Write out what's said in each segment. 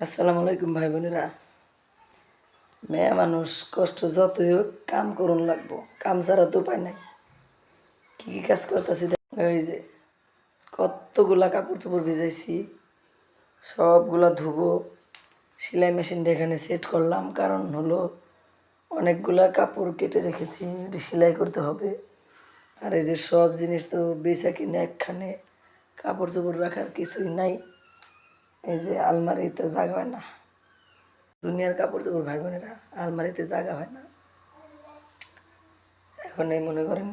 আসসালামু আলাইকুম ভাই বোনেরা। মেয়ে মানুষ কষ্ট যতই হোক কাম করুন লাগবো, কাম ছাড়া তো উপায় নাই। কি কি কাজ করতেছি ওই যে কতগুলা কাপড় চোপড় ভিজাইছি, সবগুলা ধুবো। সেলাই মেশিনটা এখানে সেট করলাম, কারণ হলো অনেকগুলা কাপড় কেটে রেখেছি, এটি সেলাই করতে হবে। আর এই যে সব জিনিস তো বেচা কিনে একখানে, কাপড় চোপড় রাখার কিছুই নাই। এই যে আলমারিতে জায়গা হয় না, দুনিয়ার কাপড় চোপড় ভাই বোনেরা, আলমারিতে জায়গা হয় না। এখন এই মনে করেন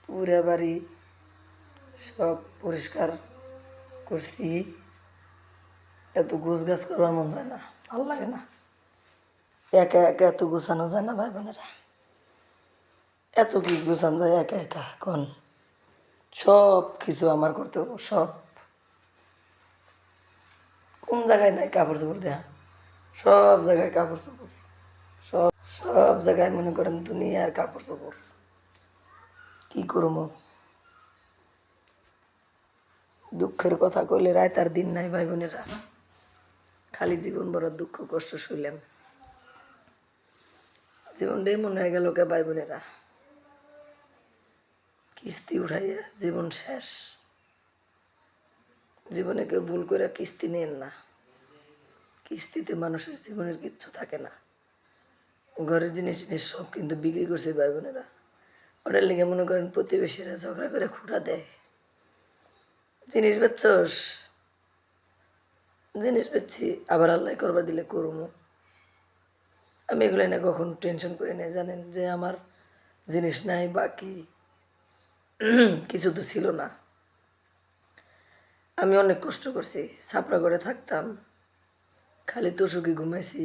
পুরা বাড়ি সব পরিষ্কার করছি। এত গোছ গাছ করবার মন যায় না, ভাল লাগে না। একা একা এত গোছানো যায় না ভাই বোনেরা, এত কি গোছানো যায় একা একা কোন? সব কিছু আমার করতে হবো, সব। কোন জায়গায় নাই কাপড় চোপড় দেয়া? সব জায়গায় কাপড় চোপড়, সব সব জায়গায় মনে করেন দুনিয়ার কাপড় চোপড়। কি করবো? দুঃখের কথা কইলে রাত আর দিন নাই ভাই বোনেরা, খালি জীবন বড় দুঃখ কষ্ট শুইলাম। জীবনটাই মনে হয়ে গেল কে ভাই বোনেরা, কিস্তি উঠাইয়া জীবন শেষ। জীবনে কেউ ভুল করে কিস্তি নেন না, কিস্তিতে মানুষের জীবনের কিচ্ছু থাকে না। ঘরের জিনিস জিনিস সব কিন্তু বিক্রি করছে ভাই বোনেরা। ওটার লেগে মনে করেন প্রতিবেশীরা ঝগড়া করে খুঁটা দেয়, জিনিস বেচছস, জিনিস বেচছি, আবার আল্লাহ করবার দিলে করবো। আমি এগুলো না কখন টেনশন করি না, জানেন যে আমার জিনিস নাই, বাকি কিছু তো ছিল না। আমি অনেক কষ্ট করছি, ছাপড়া করে থাকতাম, খালি তোষকে ঘুমাইছি,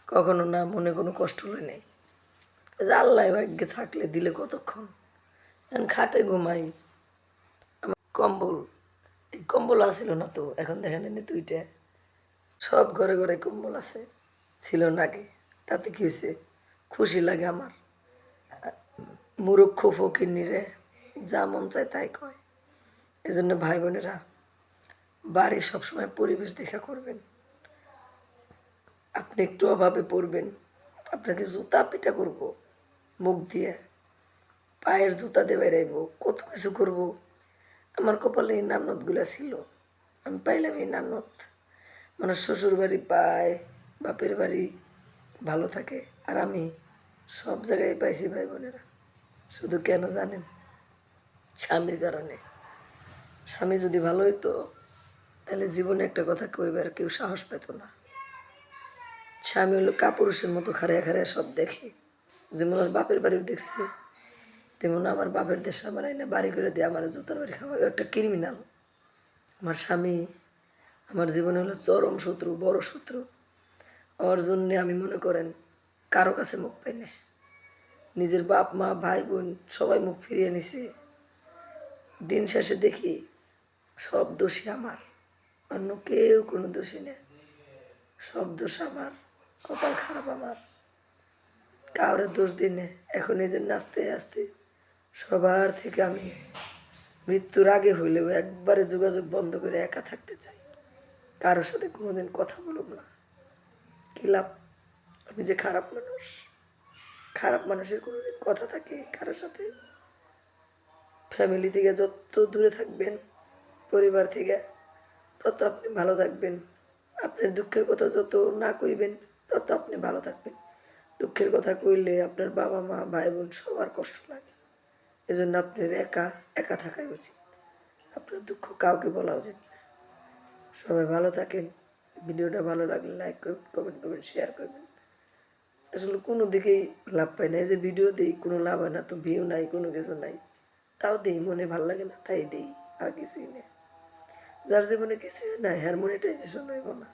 কখনো না মনে কোনো কষ্ট লই নাই। যে আল্লাহ ভাগ্যে থাকলে দিলে কতক্ষণ। এখন খাটে ঘুমাই, আমার কম্বল, এই কম্বল আসিল না তো, এখন দেখেন এনে দুইটা, সব ঘরে ঘরে কম্বল আছে, ছিল না আগে। তাতে কি হয়েছে, খুশি লাগে আমার। মুরুক্ষ ফকিন্নিরে যা মন চায় তাই কয়। এই জন্য ভাই বোনেরা, বাড়ি সবসময় পরিবেশ দেখা করবেন। আপনি একটু অভাবে পড়বেন, আপনাকে জুতা পিটা করব মুখ দিয়ে, পায়ের জুতা দিয়ে বেড়াইব, কত কিছু করব। আমার কপালে এই নান্নতগুলা ছিল, আমি পাইলাম এই নান্নত। মানে শ্বশুর বাড়ি পায়, বাপের বাড়ি ভালো থাকে, আর আমি সব জায়গায় পাইছি ভাই বোনেরা। শুধু কেন জানেন? স্বামীর কারণে। স্বামী যদি ভালো হইতো, তাহলে জীবনে একটা কথা কইবার কেউ সাহস পেত না। স্বামী হলো কাপুরুষের মতো খাড়াইয়া খাড়াইয়া সব দেখে, যেমন আমার বাপের বাড়িও দেখছে, তেমন আমার বাপের দেশে আমার এনে বাড়ি করে দিয়ে আমার জুতার বাড়ি খাওয়া, একটা ক্রিমিনাল। আমার স্বামী আমার জীবনে হলো চরম শত্রু, বড় শত্রু। ওর জন্যে আমি মনে করেন কারো কাছে মুখ পাই না। নিজের বাপ মা ভাই বোন সবাই মুখ ফিরিয়ে নিছে। দিন শেষে দেখি সব দোষী আমার, অন্য কেউ কোনো দোষী নেই, সব দোষ আমার, কপাল খারাপ আমার, কাউরে দোষ দিই না। এখন এই জন্য আস্তে আস্তে সবার থেকে আমি মৃত্যুর আগে হইলেও একবারে যোগাযোগ বন্ধ করে একা থাকতে চাই, কারোর সাথে কোনোদিন কথা বলব না। কি লাভ? আমি যে খারাপ মানুষ, খারাপ মানুষের কোনোদিন কথা থাকে কারোর সাথে? ফ্যামিলি থেকে যত দূরে থাকবেন, পরিবার থেকে, তত আপনি ভালো থাকবেন। আপনার দুঃখের কথা যত না কইবেন, তত আপনি ভালো থাকবেন। দুঃখের কথা কইলে আপনার বাবা মা ভাই বোন সবার কষ্ট লাগে। এজন্য আপনার একা একা থাকাই উচিত, আপনার দুঃখ কাউকে বলা উচিত না। সবাই ভালো থাকেন। ভিডিওটা ভালো লাগলে লাইক করবেন, কমেন্ট করবেন, শেয়ার করবেন। আসলে কোনো দিকেই লাভ পাই না, এই যে ভিডিও দিই কোনো লাভ হয় না, তো ভিউ নাই, কোনো কিছু নাই, তাও দিই, মনে ভালো লাগে না তাই দিই, আর কিছুই নেই। যার জীবনে কিছুই নাই, হ্যার মনিটাইজেশন হইব না।